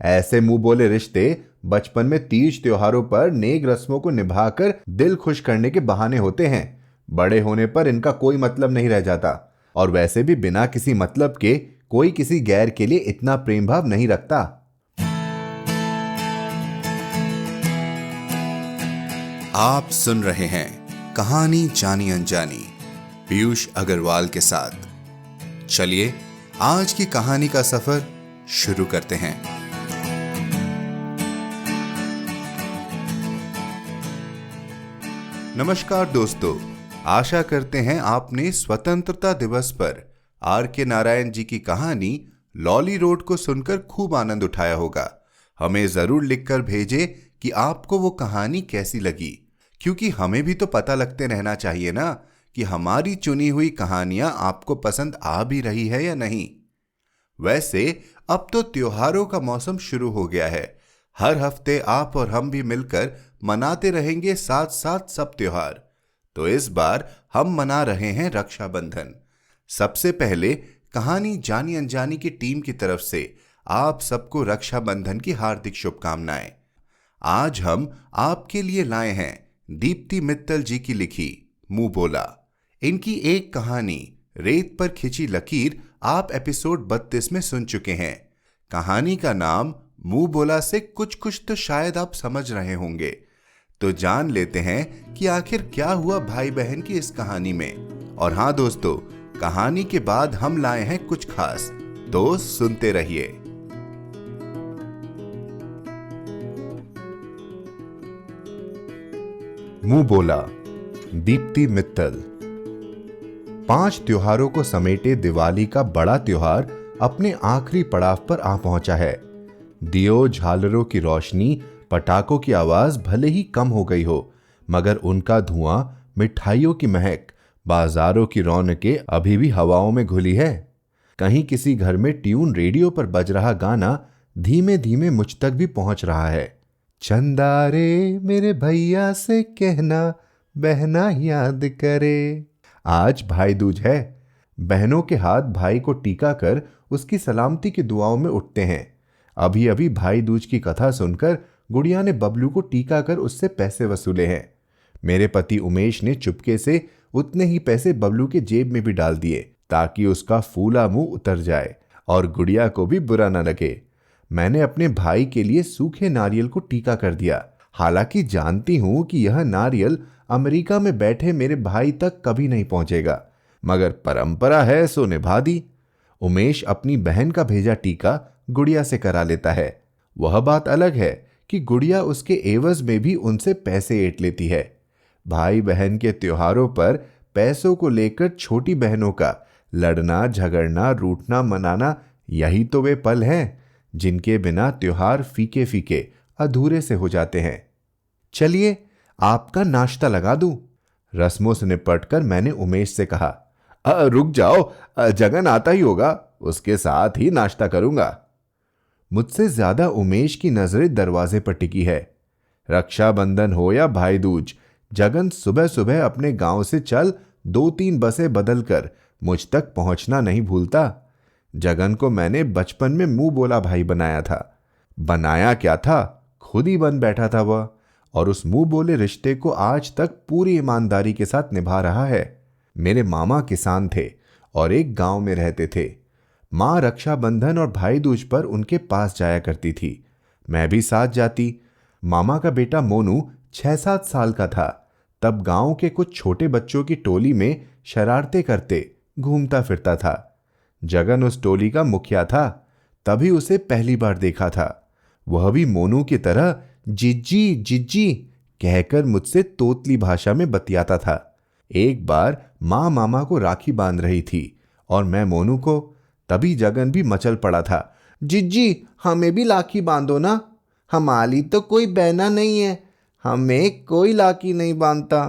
ऐसे मुंह बोले रिश्ते बचपन में तीज त्योहारों पर नेक रस्मों को निभाकर दिल खुश करने के बहाने होते हैं। बड़े होने पर इनका कोई मतलब नहीं रह जाता। और वैसे भी बिना किसी मतलब के कोई किसी गैर के लिए इतना प्रेम भाव नहीं रखता। आप सुन रहे हैं कहानी जानी अनजानी पीयूष अग्रवाल के साथ। चलिए आज की कहानी का सफर शुरू करते हैं। नमस्कार दोस्तों, आशा करते हैं आपने स्वतंत्रता दिवस पर आर.के. नारायण जी की कहानी लॉली रोड को सुनकर खूब आनंद उठाया होगा। हमें जरूर लिखकर भेजें कि आपको वो कहानी कैसी लगी, क्योंकि हमें भी तो पता लगते रहना चाहिए ना कि हमारी चुनी हुई कहानियां आपको पसंद आ भी रही है या नहीं। वैसे अब तो त्योहारों का मौसम शुरू हो गया है। हर हफ्ते आप और हम भी मिलकर मनाते रहेंगे साथ साथ सब त्योहार। तो इस बार हम मना रहे हैं रक्षाबंधन। सबसे पहले कहानी जानी अनजानी की टीम की तरफ से आप सबको रक्षाबंधन की हार्दिक शुभकामनाएं। आज हम आपके लिए लाए हैं दीप्ति मित्तल जी की लिखी मुंह बोला। इनकी एक कहानी रेत पर खिंची लकीर आप एपिसोड 32 में सुन चुके हैं। कहानी का नाम मुंह बोला से कुछ तो शायद आप समझ रहे होंगे। तो जान लेते हैं कि आखिर क्या हुआ भाई बहन की इस कहानी में। और हाँ दोस्तों, कहानी के बाद हम लाए हैं कुछ खास, तो सुनते रहिए। मुंह बोला, दीप्ति मित्तल। 5 त्योहारों को समेटे दिवाली का बड़ा त्योहार अपने आखिरी पड़ाव पर आ पहुंचा है। दियो झालरों की रोशनी, पटाखों की आवाज भले ही कम हो गई हो, मगर उनका धुआं, मिठाइयों की महक, बाजारों की रौनकें अभी भी हवाओं में घुली है। कहीं किसी घर में ट्यून रेडियो पर बज रहा गाना धीमे धीमे मुझ तक भी पहुंच रहा है। चंदा रे मेरे भैया से कहना, बहना याद करे। आज भाई दूज है। बहनों के हाथ भाई को टीका कर उसकी सलामती की दुआओं में उठते हैं। अभी अभी भाई दूज की कथा सुनकर गुड़िया ने बबलू को टीका कर उससे पैसे वसूले हैं। मेरे पति उमेश ने चुपके से उतने ही पैसे बबलू के जेब में भी डाल दिए, ताकि उसका फूला मुंह उतर जाए और गुड़िया को भी बुरा न लगे। मैंने अपने भाई के लिए सूखे नारियल को टीका कर दिया। हालांकि जानती हूं कि यह नारियल अमेरिका में बैठे मेरे भाई तक कभी नहीं पहुंचेगा, मगर परंपरा है सो निभा दी। उमेश अपनी बहन का भेजा टीका गुड़िया से करा लेता है। वह बात अलग है कि गुड़िया उसके एवज में भी उनसे पैसे ऐंठ लेती है। भाई बहन के त्योहारों पर पैसों को लेकर छोटी बहनों का लड़ना, झगड़ना, रूठना, मनाना, यही तो वे पल हैं जिनके बिना त्योहार फीके फीके अधूरे से हो जाते हैं। चलिए आपका नाश्ता लगा दूं। रस्मों से निपटकर मैंने उमेश से कहा, रुक जाओ, जगन आता ही होगा, उसके साथ ही नाश्ता करूंगा। मुझसे ज्यादा उमेश की नजरें दरवाजे पर टिकी है। रक्षाबंधन हो या भाई दूज, जगन सुबह सुबह अपने गांव से चल 2-3 बसें बदलकर मुझ तक पहुंचना नहीं भूलता। जगन को मैंने बचपन में मुंह बोला भाई बनाया था। बनाया क्या था, खुद ही बन बैठा था वह, और उस मुंह बोले रिश्ते को आज तक पूरी ईमानदारी के साथ निभा रहा है। मेरे मामा किसान थे और एक गांव में रहते थे। मां रक्षाबंधन और भाई दूज पर उनके पास जाया करती थी। मैं भी साथ जाती। मामा का बेटा मोनू 6-7 साल का था। तब गांव के कुछ छोटे बच्चों की टोली में शरारतें करते घूमता फिरता था। जगन उस टोली का मुखिया था। तभी उसे पहली बार देखा था। वह भी मोनू की तरह जिज्जी जिज्जी कहकर मुझसे तोतली भाषा में बतियाता था। एक बार मां मामा को राखी बांध रही थी और मैं मोनू को। तभी जगन भी मचल पड़ा था, जिज्जी हमें भी राखी बांधो ना, हमारी तो कोई बहना नहीं है, हमें कोई राखी नहीं बांधता।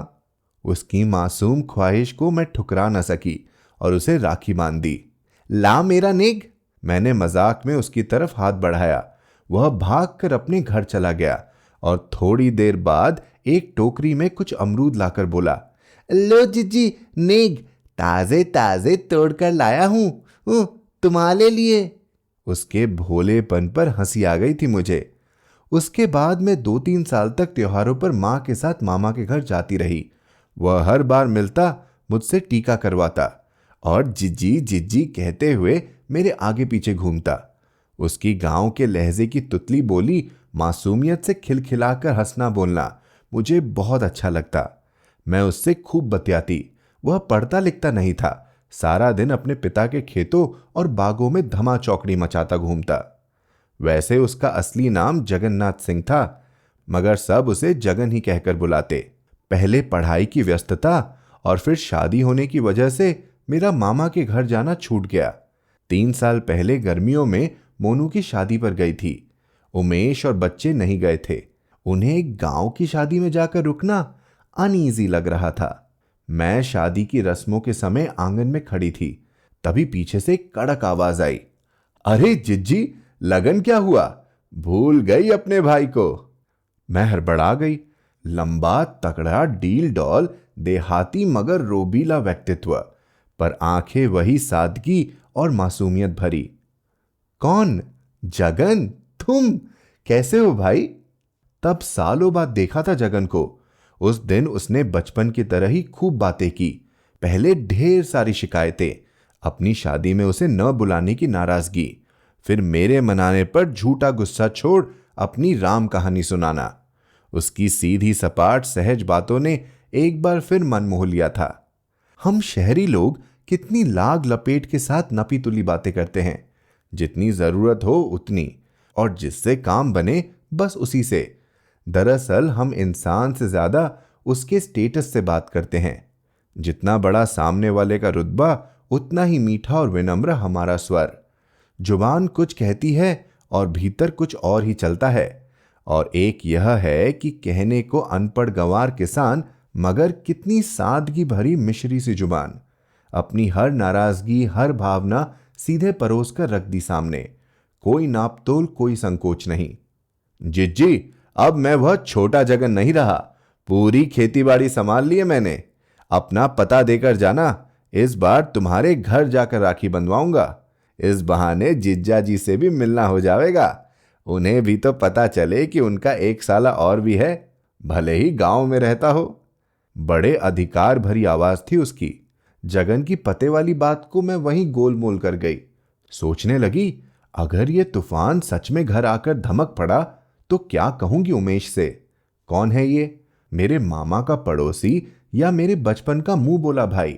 उसकी मासूम ख्वाहिश को मैं ठुकरा न सकी और उसे राखी बांध दी। ला मेरा निग, मैंने मजाक में उसकी तरफ हाथ बढ़ाया। वह भागकर अपने घर चला गया और थोड़ी देर बाद एक टोकरी में कुछ अमरूद लाकर बोला, लो जिज्जी नेग, ताजे ताजे तोड़कर लाया हूं तुम्हारे लिए। उसके भोलेपन पर हंसी आ गई थी मुझे। उसके बाद मैं 2-3 साल तक त्योहारों पर माँ के साथ मामा के घर जाती रही। वह हर बार मिलता, मुझसे टीका करवाता और जिज्जी जिज्जी कहते हुए मेरे आगे पीछे घूमता। उसकी गांव के लहजे की तुतली बोली, मासूमियत से खिलखिलाकर हंसना बोलना मुझे बहुत अच्छा लगता। मैं उससे खूब बतियाती। वह पढ़ता लिखता नहीं था, सारा दिन अपने पिता के खेतों और बागों में धमा चौकड़ी मचाता घूमता। वैसे उसका असली नाम जगन्नाथ सिंह था, मगर सब उसे जगन ही कहकर बुलाते। पहले पढ़ाई की व्यस्तता और फिर शादी होने की वजह से मेरा मामा के घर जाना छूट गया। 3 साल पहले गर्मियों में मोनू की शादी पर गई थी। उमेश और बच्चे नहीं गए थे। उन्हें एक गांव की शादी में जाकर रुकना अनईजी लग रहा था। मैं शादी की रस्मों के समय आंगन में खड़ी थी, तभी पीछे से एक कड़क आवाज आई, अरे जिज्जी, लगन क्या हुआ? भूल गई अपने भाई को? मैं हड़बड़ा गई। लंबा तगड़ा डील डॉल, देहाती मगर रोबीला व्यक्तित्व, पर आंखें वही सादगी और मासूमियत भरी। कौन? जगन? तुम कैसे हो भाई? तब सालों बाद देखा था जगन को। उस दिन उसने बचपन की तरह ही खूब बातें की। पहले ढेर सारी शिकायतें, अपनी शादी में उसे न बुलाने की नाराजगी, फिर मेरे मनाने पर झूठा गुस्सा छोड़ अपनी राम कहानी सुनाना। उसकी सीधी सपाट सहज बातों ने एक बार फिर मन मोह लिया था। हम शहरी लोग कितनी लाग लपेट के साथ नपी तुली बातें करते हैं, जितनी जरूरत हो उतनी, और जिससे काम बने बस उसी से। दरअसल हम इंसान से ज्यादा उसके स्टेटस से बात करते हैं। जितना बड़ा सामने वाले का रुतबा, उतना ही मीठा और विनम्र हमारा स्वर। जुबान कुछ कहती है और भीतर कुछ और ही चलता है। और एक यह है कि कहने को अनपढ़ गंवार किसान, मगर कितनी सादगी भरी मिश्री सी जुबान। अपनी हर नाराजगी, हर भावना सीधे परोस कर रख दी सामने। कोई नापतोल, कोई संकोच नहीं। जिज्जी, अब मैं वह छोटा जगन नहीं रहा। पूरी खेतीबाड़ी संभाल ली है मैंने। अपना पता देकर जाना, इस बार तुम्हारे घर जाकर राखी बंधवाऊंगा। इस बहाने जिज्जा जी से भी मिलना हो जाएगा। उन्हें भी तो पता चले कि उनका एक साला और भी है, भले ही गांव में रहता हो। बड़े अधिकार भरी आवाज थी उसकी। जगन की पते वाली बात को मैं वहीं गोलमोल कर गई। सोचने लगी, अगर ये तूफान सच में घर आकर धमक पड़ा तो क्या कहूंगी उमेश से? कौन है ये? मेरे मामा का पड़ोसी या मेरे बचपन का मुंह बोला भाई?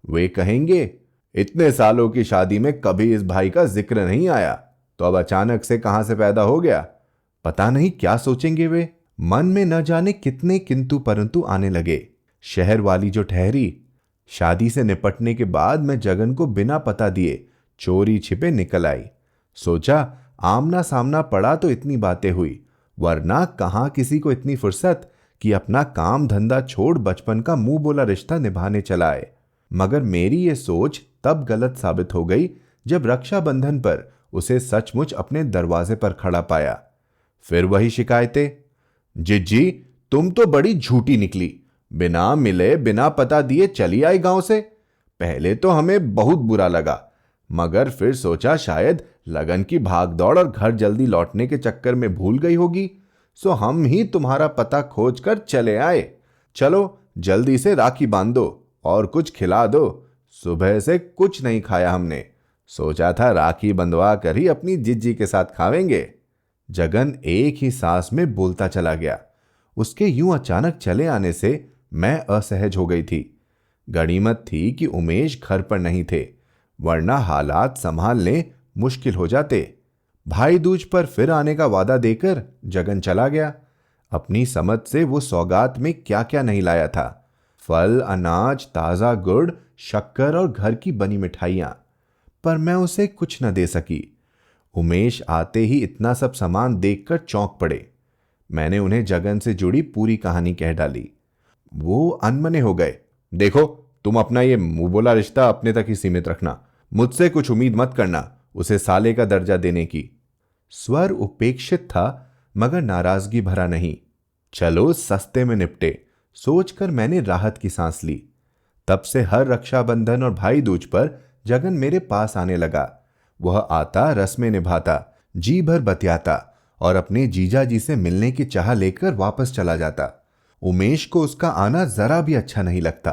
वे कहेंगे, इतने सालों की शादी में कभी इस भाई का जिक्र नहीं आया, तो अब अचानक से कहां से पैदा हो गया? पता नहीं क्या सोचेंगे वे। मन में न जाने कितने किंतु परंतु आने लगे। शहर वाली जो ठहरी। शादी से निपटने के बाद मैं जगन को बिना पता दिए चोरी छिपे निकल आई। सोचा आमना सामना पड़ा तो इतनी बातें हुई, वरना कहां किसी को इतनी फुर्सत कि अपना काम धंधा छोड़ बचपन का मुंह बोला रिश्ता निभाने चलाए। मगर मेरी ये सोच तब गलत साबित हो गई जब रक्षाबंधन पर उसे सचमुच अपने दरवाजे पर खड़ा पाया। फिर वही शिकायतें। जिज्जी, तुम तो बड़ी झूठी निकली। बिना मिले बिना पता दिए चली आई गांव से। पहले तो हमें बहुत बुरा लगा, मगर फिर सोचा शायद लगन की भागदौड़ और घर जल्दी लौटने के चक्कर में भूल गई होगी, सो हम ही तुम्हारा पता खोज कर चले आए। चलो जल्दी से राखी बांध दो और कुछ खिला दो। सुबह से कुछ नहीं खाया हमने। सोचा था राखी बंधवा कर ही अपनी जिज्जी के साथ खावेंगे। जगन एक ही सांस में बोलता चला गया। उसके यूं अचानक चले आने से मैं असहज हो गई थी। गनीमत थी कि उमेश घर पर नहीं थे, वरना हालात संभालने मुश्किल हो जाते। भाई दूज पर फिर आने का वादा देकर जगन चला गया। अपनी समझ से वो सौगात में क्या क्या नहीं लाया था। फल, अनाज, ताजा गुड़, शक्कर और घर की बनी मिठाइयां, पर मैं उसे कुछ न दे सकी। उमेश आते ही इतना सब सामान देखकर चौंक पड़े। मैंने उन्हें जगन से जुड़ी पूरी कहानी कह डाली। वो अनमने हो गए। देखो, तुम अपना ये मुंह बोला रिश्ता अपने तक ही सीमित रखना। मुझसे कुछ उम्मीद मत करना उसे साले का दर्जा देने की। स्वर उपेक्षित था, मगर नाराजगी भरा नहीं। चलो सस्ते में निपटे, सोचकर मैंने राहत की सांस ली। तब से हर रक्षाबंधन और भाई दूज पर जगन मेरे पास आने लगा। वह आता, रस्में निभाता, जी भर बतियाता और अपने जीजा जी से मिलने की चाह लेकर वापस चला जाता। उमेश को उसका आना जरा भी अच्छा नहीं लगता।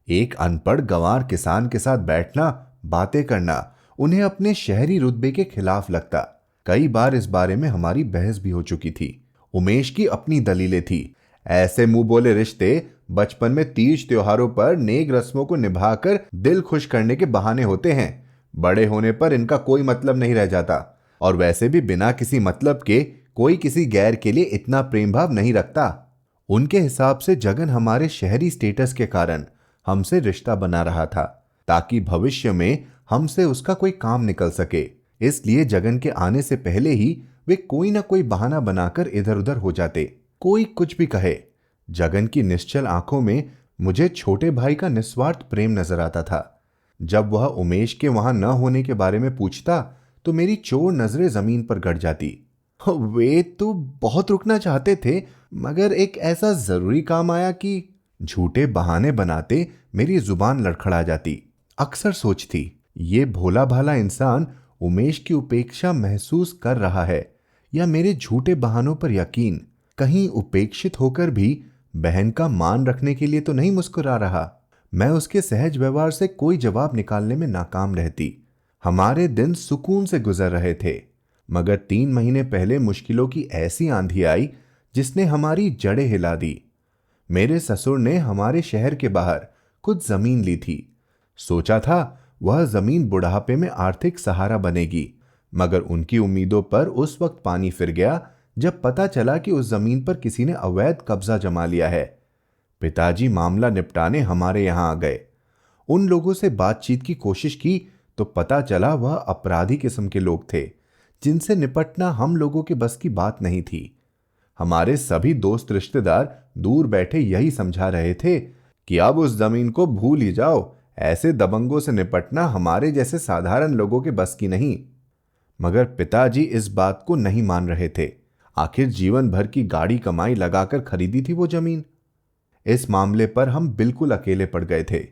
एक अनपढ़ गंवार किसान के साथ बैठना, बातें करना उन्हें अपने शहरी रुतबे के खिलाफ लगता। कई बार इस बारे में हमारी बहस भी हो चुकी थी। उमेश की अपनी दलीलें थी। ऐसे मुंह बोले रिश्ते बचपन में तीज त्योहारों पर नेक रस्मों को निभाकर दिल खुश करने के बहाने होते हैं। बड़े होने पर इनका कोई मतलब नहीं रह जाता, और वैसे भी बिना किसी मतलब के कोई किसी गैर के लिए इतना प्रेम भाव नहीं रखता। उनके हिसाब से जगन हमारे शहरी स्टेटस के कारण हमसे रिश्ता बना रहा था, ताकि भविष्य में हमसे उसका कोई काम निकल सके। इसलिए जगन के आने से पहले ही वे कोई ना कोई बहाना बनाकर इधर उधर हो जाते। कोई कुछ भी कहे, जगन की निश्चल आंखों में मुझे छोटे भाई का निस्वार्थ प्रेम नजर आता था। जब वह उमेश के वहां न होने के बारे में पूछता तो मेरी चोर नजरें जमीन पर गड़ जाती। वे तो बहुत रुकना चाहते थे, मगर एक ऐसा जरूरी काम आया कि झूठे बहाने बनाते मेरी जुबान लड़खड़ा जाती। अक्सर सोचती, ये भोला भाला इंसान उमेश की उपेक्षा महसूस कर रहा है या मेरे झूठे बहानों पर यकीन, कहीं उपेक्षित होकर भी बहन का मान रखने के लिए तो नहीं मुस्कुरा रहा। मैं उसके सहज व्यवहार से कोई जवाब निकालने में नाकाम रहती। हमारे दिन सुकून से गुजर रहे थे, मगर 3 महीने पहले मुश्किलों की ऐसी आंधी आई जिसने हमारी जड़ें हिला दी। मेरे ससुर ने हमारे शहर के बाहर कुछ जमीन ली थी। सोचा था वह जमीन बुढ़ापे में आर्थिक सहारा बनेगी, मगर उनकी उम्मीदों पर उस वक्त पानी फिर गया जब पता चला कि उस जमीन पर किसी ने अवैध कब्जा जमा लिया है। पिताजी मामला निपटाने हमारे यहां आ गए। उन लोगों से बातचीत की कोशिश की तो पता चला वह अपराधी किस्म के लोग थे, जिनसे निपटना हम लोगों के बस की बात नहीं थी। हमारे सभी दोस्त रिश्तेदार दूर बैठे यही समझा रहे थे कि अब उस जमीन को भूल ही जाओ, ऐसे दबंगों से निपटना हमारे जैसे साधारण लोगों के बस की नहीं। मगर पिताजी इस बात को नहीं मान रहे थे। आखिर जीवन भर की गाड़ी कमाई लगाकर खरीदी थी वो जमीन। इस मामले पर हम बिल्कुल अकेले पड़ गए थे।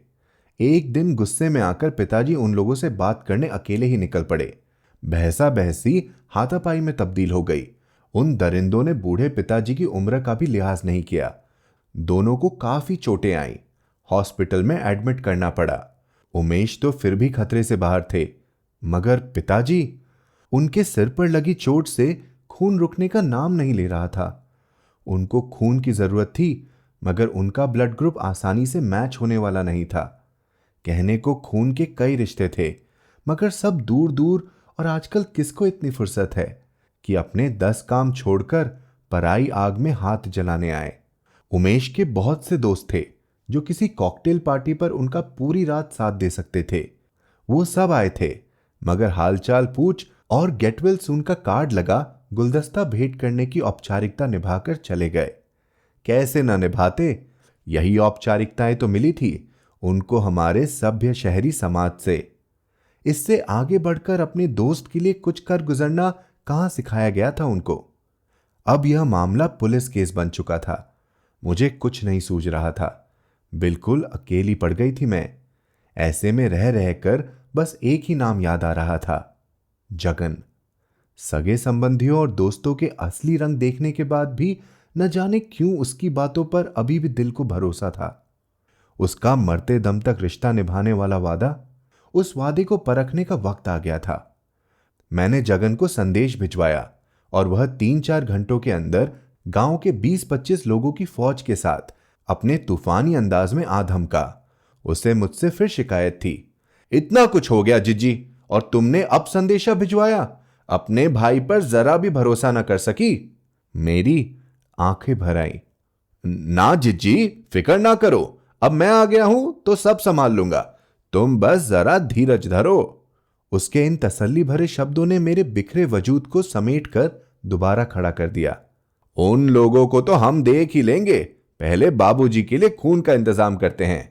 एक दिन गुस्से में आकर पिताजी उन लोगों से बात करने अकेले ही निकल पड़े। बहसा बहसी हाथापाई में तब्दील हो गई। उन दरिंदों ने बूढ़े पिताजी की उम्र का भी लिहाज नहीं किया। दोनों को काफी चोटें आईं। हॉस्पिटल में एडमिट करना पड़ा। उमेश तो फिर भी खतरे से बाहर थे, मगर पिताजी, उनके सिर पर लगी चोट से खून रुकने का नाम नहीं ले रहा था। उनको खून की जरूरत थी, मगर उनका ब्लड ग्रुप आसानी से मैच होने वाला नहीं था। कहने को खून के कई रिश्ते थे, मगर सब दूर दूर, और आजकल किसको इतनी फुर्सत है कि अपने 10 काम छोड़कर पराई आग में हाथ जलाने आए। उमेश के बहुत से दोस्त थे जो किसी कॉकटेल पार्टी पर उनका पूरी रात साथ दे सकते थे। वो सब आए थे, मगर हालचाल पूछ और गेट वेल सून का कार्ड लगा गुलदस्ता भेंट करने की औपचारिकता निभाकर चले गए। कैसे न निभाते, यही औपचारिकताएं तो मिली थी उनको हमारे सभ्य शहरी समाज से। इससे आगे बढ़कर अपने दोस्त के लिए कुछ कर गुजरना कहां सिखाया गया था उनको। अब यह मामला पुलिस केस बन चुका था। मुझे कुछ नहीं सूझ रहा था। बिल्कुल अकेली पड़ गई थी मैं। ऐसे में रह रहकर बस एक ही नाम याद आ रहा था, जगन। सगे संबंधियों और दोस्तों के असली रंग देखने के बाद भी न जाने क्यों उसकी बातों पर अभी भी दिल को भरोसा था। उसका मरते दम तक रिश्ता निभाने वाला वादा, उस वादे को परखने का वक्त आ गया था। मैंने जगन को संदेश भिजवाया और वह 3-4 घंटों के अंदर गांव के 20-25 लोगों की फौज के साथ अपने तूफानी अंदाज में आ धमका। उसे मुझसे फिर शिकायत थी, इतना कुछ हो गया जिज्जी, और तुमने अब संदेशा भिजवाया? अपने भाई पर जरा भी भरोसा न कर सकी? मेरी आंखें भर आई। ना जिज्जी, फिक्र ना करो, अब मैं आ गया हूं तो सब संभाल लूंगा, तुम बस जरा धीरज धरो। उसके इन तसल्ली भरे शब्दों ने मेरे बिखरे वजूद को समेटकर दोबारा खड़ा कर दिया। उन लोगों को तो हम देख ही लेंगे, पहले बाबूजी के लिए खून का इंतजाम करते हैं,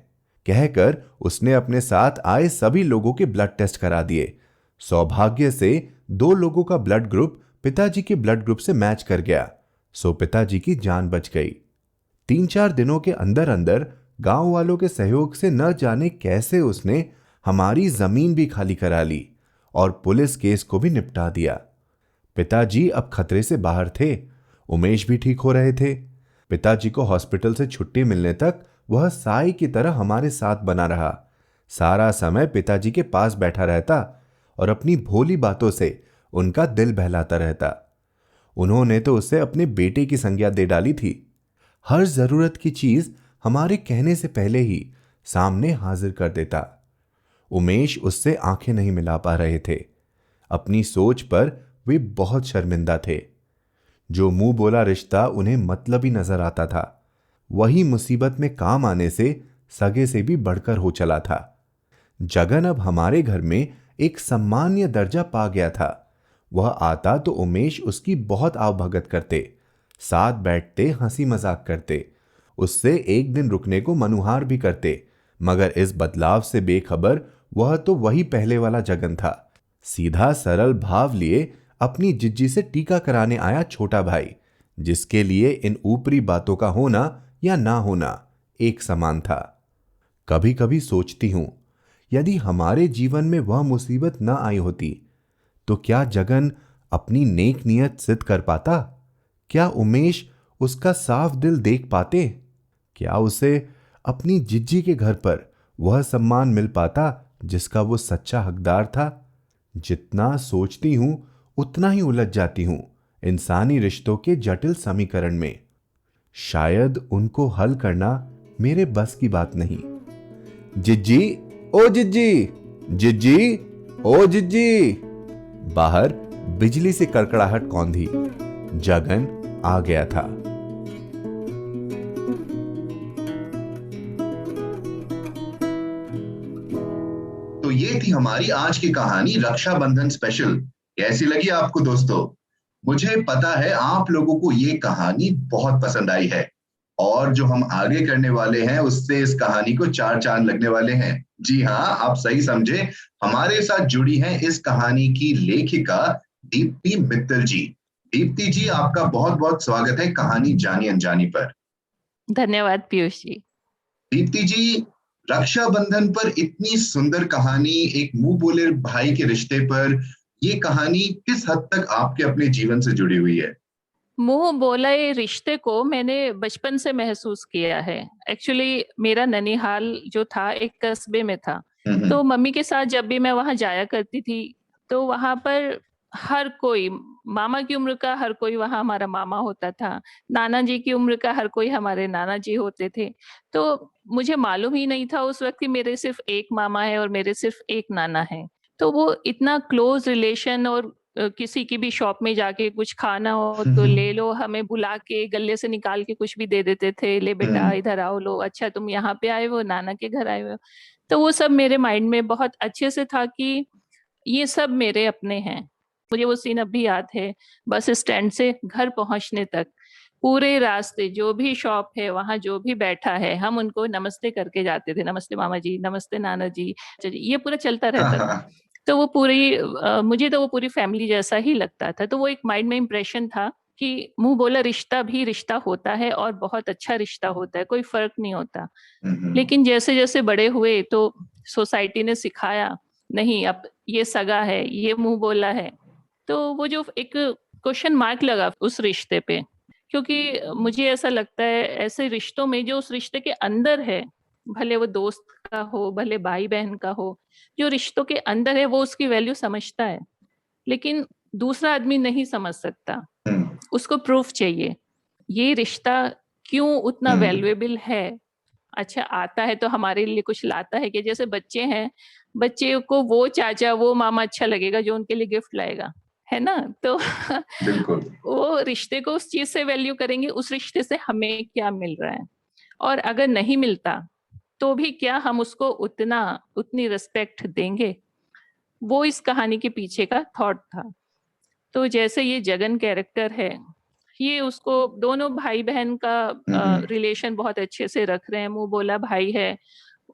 कहकर उसने अपने साथ आए सभी लोगों के ब्लड टेस्ट करा दिए। सौभाग्य से 2 लोगों का ब्लड ग्रुप पिताजी के ब्लड ग्रुप से मैच कर गया, सो पिताजी की जान बच गई। 3-4 दिनों के अंदर अंदर गांव वालों के सहयोग से न जाने कैसे उसने हमारी जमीन भी खाली करा ली और पुलिस केस को भी निपटा दिया। पिताजी अब खतरे से बाहर थे। उमेश भी ठीक हो रहे थे। पिताजी को हॉस्पिटल से छुट्टी मिलने तक वह साई की तरह हमारे साथ बना रहा। सारा समय पिताजी के पास बैठा रहता और अपनी भोली बातों से उनका दिल बहलाता रहता। उन्होंने तो उसे अपने बेटे की संज्ञा दे डाली थी। हर जरूरत की चीज हमारे कहने से पहले ही सामने हाजिर कर देता। उमेश उससे आंखें नहीं मिला पा रहे थे। अपनी सोच पर वे बहुत शर्मिंदा थे। जो मुंह बोला रिश्ता उन्हें मतलबी नजर आता था, वही मुसीबत में काम आने से सगे से भी बढ़कर हो चला था। जगन अब हमारे घर में एक सम्मानीय दर्जा पा गया था। वह आता तो उमेश उसकी बहुत आवभगत करते, साथ बैठते, हंसी मजाक करते, उससे एक दिन रुकने को मनुहार भी करते। मगर इस बदलाव से बेखबर वह तो वही पहले वाला जगन था। सीधा सरल भाव लिए अपनी जिज्जी से टीका कराने आया छोटा भाई, जिसके लिए इन ऊपरी बातों का होना या ना होना एक समान था। कभी कभी सोचती हूं, यदि हमारे जीवन में वह मुसीबत ना आई होती तो क्या जगन अपनी नेक नियत सिद्ध कर पाता? क्या उमेश उसका साफ दिल देख पाते? क्या उसे अपनी जिज्जी के घर पर वह सम्मान मिल पाता जिसका वो सच्चा हकदार था? जितना सोचती हूं उतना ही उलझ जाती हूं इंसानी रिश्तों के जटिल समीकरण में। शायद उनको हल करना मेरे बस की बात नहीं। जिज्जी, ओ जिज्जी, जिज्जी, ओ जिज्जी। बाहर बिजली से कड़कड़ाहट कौंधी। जगन आ गया था। तो ये थी हमारी आज की कहानी रक्षाबंधन स्पेशल। कैसी लगी आपको दोस्तों? मुझे पता है आप लोगों को ये कहानी बहुत पसंद आई है और जो हम आगे करने वाले हैं उससे इस कहानी को चार चांद लगने वाले हैं। जी हाँ, आप सही समझे। हमारे साथ जुड़ी हैं इस कहानी की लेखिका दीप्ति मित्तल जी। दीप्ति जी, आपका बहुत बहुत स्वागत है कहानी जानी अनजानी पर। धन्यवाद पीयूष जी। दीप्ति जी, रक्षाबंधन पर इतनी सुंदर कहानी, एक मुंह बोले भाई के रिश्ते पर, ये कहानी किस हद तक आपके अपने जीवन से जुड़ी हुई है? मुंह बोले रिश्ते को मैंने बचपन से महसूस किया है। एक्चुअली मेरा ननिहाल जो था एक कस्बे में था, तो मम्मी के साथ जब भी मैं वहां जाया करती थी तो वहां पर हर कोई, मामा की उम्र का हर कोई वहां हमारा मामा होता था, नाना जी की उम्र का हर कोई हमारे नाना जी होते थे। तो मुझे मालूम ही नहीं था उस वक्त कि मेरे सिर्फ एक मामा है और मेरे सिर्फ एक नाना है। तो वो इतना क्लोज रिलेशन, और किसी की भी शॉप में जाके कुछ खाना हो तो ले लो, हमें बुला के गले से निकाल के कुछ भी दे देते थे, ले बेटा इधर आओ, लो, अच्छा तुम यहाँ पे आए हो, नाना के घर आए हो। तो वो सब मेरे माइंड में बहुत अच्छे से था कि ये सब मेरे अपने हैं। मुझे वो सीन अभी याद है, बस स्टैंड से घर पहुंचने तक पूरे रास्ते जो भी शॉप है वहां जो भी बैठा है हम उनको नमस्ते करके जाते थे। नमस्ते मामा जी, नमस्ते नाना जी, ये पूरा चलता रहता था। तो वो पूरी मुझे तो वो पूरी फैमिली जैसा ही लगता था। तो वो एक माइंड में इम्प्रेशन था कि मुंह बोला रिश्ता भी रिश्ता होता है और बहुत अच्छा रिश्ता होता है, कोई फर्क नहीं होता। लेकिन जैसे जैसे बड़े हुए तो सोसाइटी ने सिखाया, नहीं अब ये सगा है, ये मुंह बोला है। तो वो जो एक क्वेश्चन मार्क लगा उस रिश्ते पे, क्योंकि मुझे ऐसा लगता है ऐसे रिश्तों में जो उस रिश्ते के अंदर है, भले वो दोस्त का हो, भले भाई बहन का हो, जो रिश्तों के अंदर है वो उसकी वैल्यू समझता है, लेकिन दूसरा आदमी नहीं समझ सकता। उसको प्रूफ चाहिए ये रिश्ता क्यों उतना वैल्यूएबल है। अच्छा आता है तो हमारे लिए कुछ लाता है कि जैसे बच्चे हैं, बच्चे को वो चाचा वो मामा अच्छा लगेगा जो उनके लिए गिफ्ट लाएगा, है ना? तो बिल्कुल वो रिश्ते को उस चीज से वैल्यू करेंगे, उस रिश्ते से हमें क्या मिल रहा है, और अगर नहीं मिलता तो भी क्या हम उसको उतनी रिस्पेक्ट देंगे। वो इस कहानी के पीछे का थॉट था। तो जैसे ये जगन कैरेक्टर है, ये उसको दोनों भाई बहन का रिलेशन बहुत अच्छे से रख रहे हैं। मुंह बोला भाई है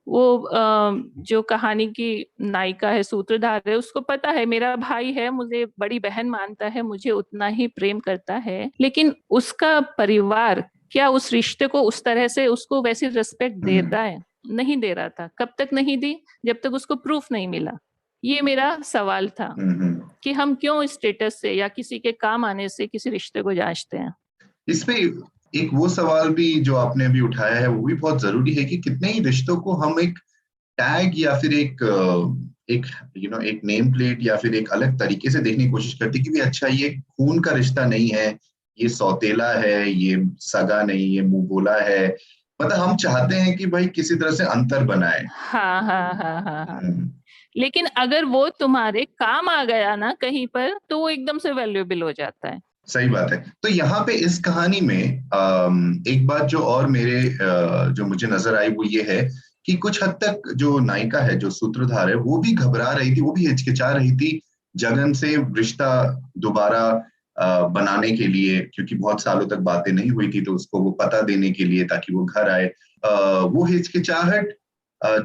वो, जो कहानी की नायिका है, सूत्रधार है, उसको पता है मेरा भाई है, मुझे बड़ी बहन मानता है, मुझे उतना ही प्रेम करता है, लेकिन उसका परिवार क्या उस रिश्ते को उस तरह से उसको वैसी रिस्पेक्ट दे रहा है? नहीं दे रहा था। कब तक नहीं दी? जब तक उसको प्रूफ नहीं मिला। ये मेरा सवाल था कि हम क्यों स्टेटस से या किसी के काम आने से किसी रिश्ते को जांचते हैं। इसमें एक वो सवाल भी जो आपने अभी उठाया है वो भी बहुत जरूरी है कि कितने ही रिश्तों को हम एक टैग या फिर एक एक नेम प्लेट या फिर एक अलग तरीके से देखने की कोशिश करती कि भी अच्छा ये खून का रिश्ता नहीं है, ये सौतेला है, ये सगा नहीं, ये मुंह बोला है। मतलब हम चाहते हैं कि भाई किसी तरह से अंतर बनाए। हाँ हाँ हाँ हाँ हाँ। लेकिन अगर वो तुम्हारे काम आ गया ना कहीं पर, तो वो एकदम से वैल्यूएबल हो जाता है। सही बात है। तो यहाँ पे इस कहानी में एक बात जो और मेरे जो मुझे नजर आई वो ये है कि कुछ हद तक जो नायिका है, जो सूत्रधार है, वो भी घबरा रही थी, वो भी हिचकिचा रही थी जगन से रिश्ता दोबारा बनाने के लिए, क्योंकि बहुत सालों तक बातें नहीं हुई थी, तो उसको वो पता देने के लिए ताकि वो घर आए। वो हिचकिचाहट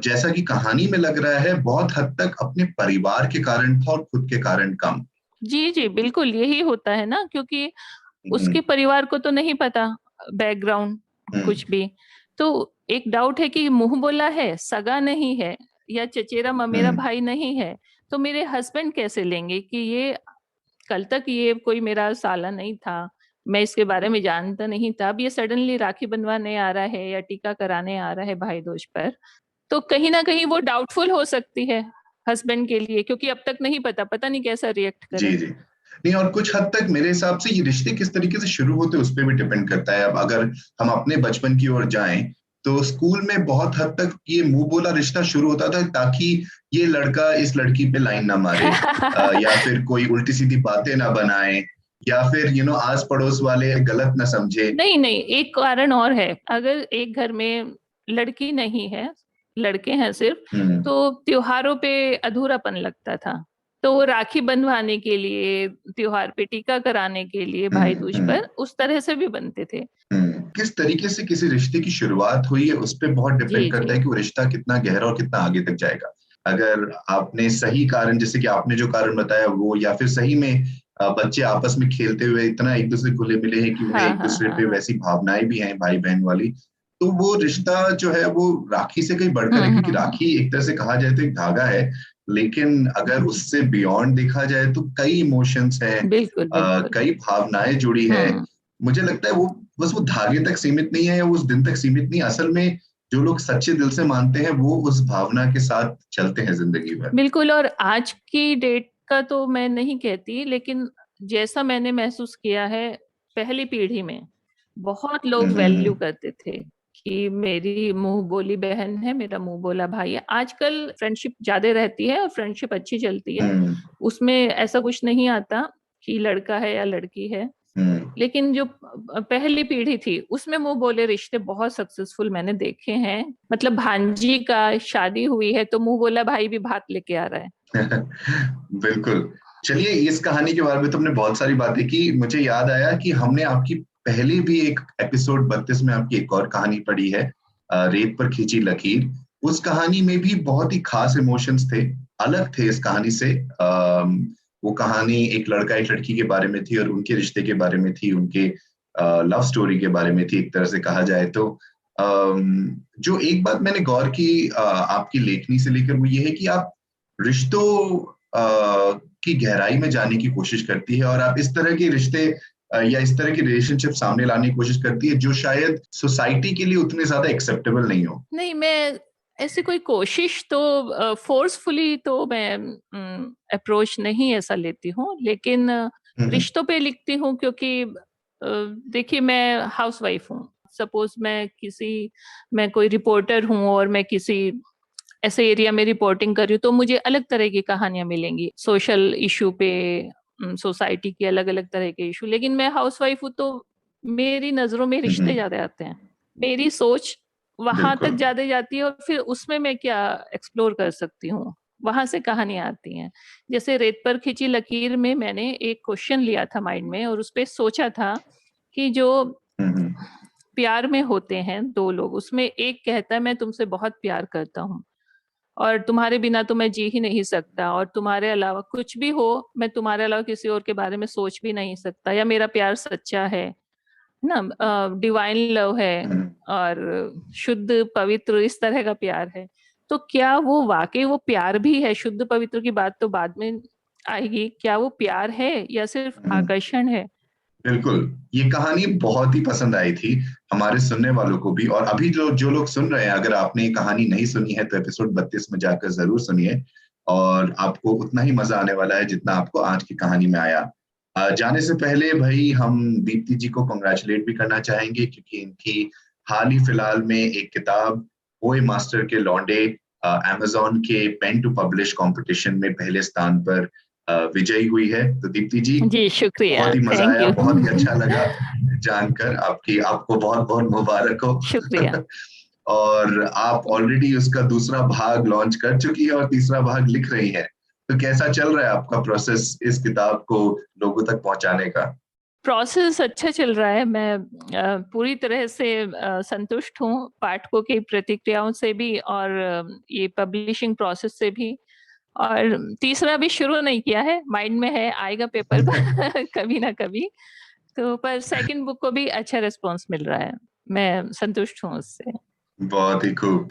जैसा कि कहानी में लग रहा है बहुत हद तक अपने परिवार के कारण था और खुद के कारण कम। जी जी बिल्कुल यही होता है ना, क्योंकि उसके परिवार को तो नहीं पता बैकग्राउंड कुछ भी। तो एक डाउट है कि मुंह बोला है, सगा नहीं है, या चचेरा ममेरा भाई नहीं है, तो मेरे हस्बैंड कैसे लेंगे कि ये कल तक ये कोई मेरा साला नहीं था, मैं इसके बारे में जानता नहीं था, अब ये सडनली राखी बंधवाने आ रहा है या टीका कराने आ रहा है भाई दूज पर। तो कहीं ना कहीं वो डाउटफुल हो सकती है हस्बैंड के लिए, क्योंकि अब तक नहीं पता नहीं कैसा रिएक्ट करे। जी जी नहीं, और कुछ हद तक मेरे हिसाब से ये रिश्ते किस तरीके से शुरू होते हैं उस पर भी डिपेंड करता है। अब अगर हम अपने बचपन की ओर जाएं तो स्कूल में बहुत हद तक ये मुंह बोला रिश्ता शुरू होता था ताकि ये लड़का इस लड़की पे लाइन ना मारे या फिर कोई उल्टी सीधी बातें ना बनाए, या फिर आस पड़ोस वाले गलत ना समझे। नहीं नहीं, एक कारण और है। अगर एक घर में लड़की नहीं है, लड़के हैं सिर्फ, तो त्योहारों पे अधूरापन लगता था। तो वो राखी बंधवाने के लिए, त्योहार पे टीका कराने के लिए, भाई दूज पर उस तरह से भी बनते थे। किस तरीके से किसी रिश्ते की शुरुआत हुई है उस पर बहुत डिपेंड करता है कि वो रिश्ता कितना गहरा और कितना आगे तक जाएगा। अगर आपने सही कारण, जैसे कि आपने जो कारण बताया वो, या फिर सही में बच्चे आपस में खेलते हुए इतना एक दूसरे घुले मिले हैं कि उन्हें एक दूसरे पे वैसी भावनाएं भी हैं भाई बहन वाली, तो वो रिश्ता जो है वो राखी से कहीं बढ़कर है, क्योंकि राखी एक तरह से कहा जाए तो एक धागा है, लेकिन अगर उससे बियॉन्ड देखा जाए तो कई इमोशंस हैं, बिल्कुल बिल्कुल। कई भावनाएं जुड़ी है। मुझे लगता है वो बस वो धागे तक सीमित नहीं है या उस दिन तक सीमित नहीं, असल में जो लोग सच्चे दिल से मानते हैं वो उस भावना के साथ चलते हैं जिंदगी भर। बिल्कुल। और आज की डेट का तो मैं नहीं कहती, लेकिन जैसा मैंने महसूस किया है, पहली पीढ़ी में बहुत लोग वैल्यू करते थे कि मेरी मुंह बोली बहन है, मेरा मुंह बोला भाई है। आजकल फ्रेंडशिप ज्यादा रहती है और फ्रेंडशिप अच्छी चलती है, उसमें ऐसा कुछ नहीं आता कि लड़का है या लड़की है। लेकिन जो पहली पीढ़ी थी उसमें मुंह बोले रिश्ते बहुत सक्सेसफुल मैंने देखे हैं। मतलब भांजी का शादी हुई है तो मुंह बोला भाई भी भात लेके आ रहा है। बिल्कुल। चलिए, इस कहानी के बारे में तो हमने बहुत सारी बातें की, मुझे याद आया कि हमने आपकी पहले भी एक एपिसोड 32 में आपकी एक और कहानी पढ़ी है, रेत पर खींची लकीर। उस कहानी में भी बहुत ही खास इमोशंस थे, अलग थे इस कहानी से। वो कहानी एक लड़का एक लड़की के बारे में थी और उनके रिश्ते के बारे में थी, उनके लव स्टोरी के बारे में थी एक तरह से कहा जाए तो। जो एक बात मैंने गौर की आपकी लेखनी से लेकर वो ये है कि आप रिश्तों की गहराई में जाने की कोशिश करती है और आप इस तरह के रिश्ते या इस तरह की रिलेशनशिप सामने लाने की कोशिश करती है जो शायद सोसाइटी के लिए उतने ज्यादा एक्सेप्टेबल नहीं हो। नहीं, मैं ऐसी कोई कोशिश तो फोर्सफुली तो मैं अप्रोच नहीं ऐसा लेती हूँ, लेकिन रिश्तों पे लिखती हूँ क्योंकि देखिए मैं हाउसवाइफ हूँ। सपोज मैं कोई रिपोर्टर हूँ और मैं किसी ऐसे एरिया में रिपोर्टिंग कर रही हूँ, तो मुझे अलग तरह की कहानियां मिलेंगी सोशल इशू पे, सोसाइटी के अलग अलग तरह के इशू। लेकिन मैं हाउसवाइफ हूँ तो मेरी नजरों में रिश्ते ज्यादा आते हैं, मेरी सोच वहां तक ज्यादा जाती है और फिर उसमें मैं क्या एक्सप्लोर कर सकती हूँ, वहां से कहानियां आती हैं। जैसे रेत पर खिंची लकीर में मैंने एक क्वेश्चन लिया था माइंड में और उस पर सोचा था कि जो प्यार में होते हैं दो लोग, उसमें एक कहता है मैं तुमसे बहुत प्यार करता हूँ और तुम्हारे बिना तो मैं जी ही नहीं सकता, और तुम्हारे अलावा कुछ भी हो मैं तुम्हारे अलावा किसी और के बारे में सोच भी नहीं सकता, या मेरा प्यार सच्चा है ना, डिवाइन लव है और शुद्ध पवित्र, इस तरह का प्यार है। तो क्या वो वाकई वो प्यार भी है? शुद्ध पवित्र की बात तो बाद में आएगी। क्या वो प्यार है या सिर्फ आकर्षण है? बिल्कुल, ये कहानी बहुत ही पसंद आई थी हमारे सुनने वालों को भी। और अभी जो लोग सुन रहे हैं, अगर आपने ये कहानी नहीं सुनी है तो एपिसोड 32 में जाकर जरूर सुनिए, और आपको उतना ही मजा आने वाला है जितना आपको आज की कहानी में आया। जाने से पहले भाई हम दीप्ति जी को कांग्रेचुलेट भी करना चाहेंगे, क्योंकि इनकी हाल ही फिलहाल में एक किताब ओए मास्टर के लौंडे अमेज़न के पेन टू पब्लिश कंपटीशन में पहले स्थान पर विजयी हुई है। तो दीप्ति जी शुक्रिया, बहुत ही मजा थैंक आया, यू। बहुत ही अच्छा लगा जानकर। आपको बहुत बहुत मुबारक हो। शुक्रिया। और आप ऑलरेडी उसका दूसरा भाग लॉन्च कर चुकी है और तीसरा भाग लिख रही है। तो कैसा चल रहा है आपका प्रोसेस इस किताब को लोगों तक पहुंचाने का? प्रोसेस अच्छा चल रहा है। मैं पूरी तरह से संतुष्ट हूँ पाठकों की प्रतिक्रियाओं से भी और ये पब्लिशिंग प्रोसेस से भी। और तीसरा भी शुरू नहीं किया है, माइंड में है, आएगा पेपर कभी ना कभी। तो पर सेकंड बुक को भी अच्छा रिस्पांस मिल रहा है, मैं संतुष्ट हूँ उससे। बहुत ही खूब।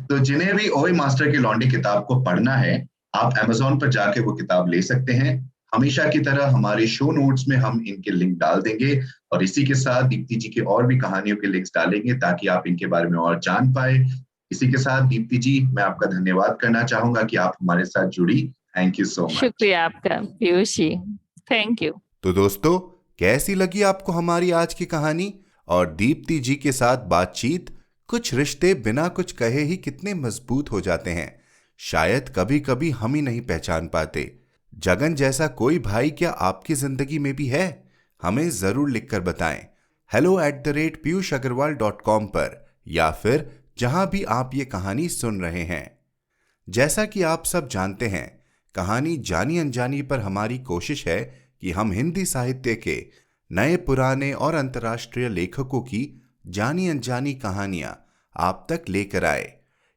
तो जिन्हें भी ओए मास्टर की लौंडी किताब को पढ़ना है, आप Amazon पर जाके वो किताब ले सकते हैं। हमेशा की तरह हमारे शो नोट्स में हम इनके लिंक डाल देंगे, और इसी के साथ दीप्ति जी की और भी कहानियों के लिंक्स डालेंगे ताकि आप इनके बारे में और जान पाए। इसी के साथ दीप्ति जी, मैं आपका धन्यवाद करना चाहूंगा कि आप हमारे साथ जुड़ी। Thank you so much. शुक्रिया आपका पीयूष जी, थैंक यू। तो दोस्तों, कैसी लगी आपको हमारी आज की कहानी और दीप्ति जी के साथ बातचीत? कुछ रिश्ते बिना कुछ कहे ही कितने मजबूत हो जाते हैं, शायद कभी कभी हम ही नहीं पहचान पाते। जगन जैसा कोई भाई क्या आपकी जिंदगी में भी है? हमें जरूर लिखकर बताएं hello@piyushagarwal.com पर, या फिर जहां भी आप ये कहानी सुन रहे हैं। जैसा कि आप सब जानते हैं, कहानी जानी अनजानी पर हमारी कोशिश है कि हम हिंदी साहित्य के नए, पुराने और अंतर्राष्ट्रीय लेखकों की जानी अनजानी कहानियां आप तक लेकर आए।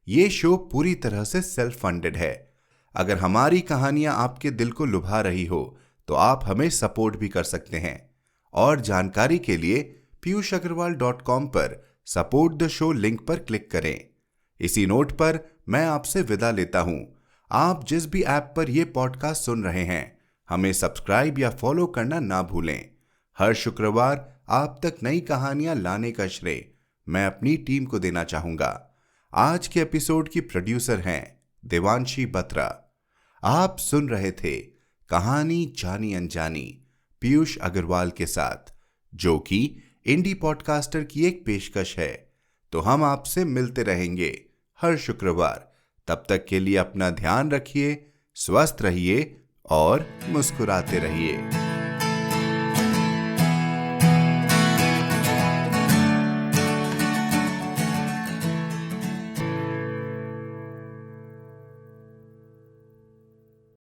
ये शो पूरी तरह से सेल्फ फंडेड है। अगर हमारी कहानियां आपके दिल को लुभा रही हो तो आप हमें सपोर्ट भी कर सकते हैं। और जानकारी के लिए piyushagarwal.com पर सपोर्ट द शो लिंक पर क्लिक करें। इसी नोट पर मैं आपसे विदा लेता हूं। आप जिस भी ऐप पर यह पॉडकास्ट सुन रहे हैं, हमें सब्सक्राइब या फॉलो करना ना भूलें। हर शुक्रवार आप तक नई कहानियां लाने का श्रेय मैं अपनी टीम को देना चाहूंगा। आज के एपिसोड की प्रोड्यूसर हैं देवांशी बत्रा। आप सुन रहे थे कहानी जानी अनजानी पीयूष अग्रवाल के साथ, जो कि इंडी पॉडकास्टर की एक पेशकश है। तो हम आपसे मिलते रहेंगे हर शुक्रवार। तब तक के लिए अपना ध्यान रखिए, स्वस्थ रहिए और मुस्कुराते रहिए।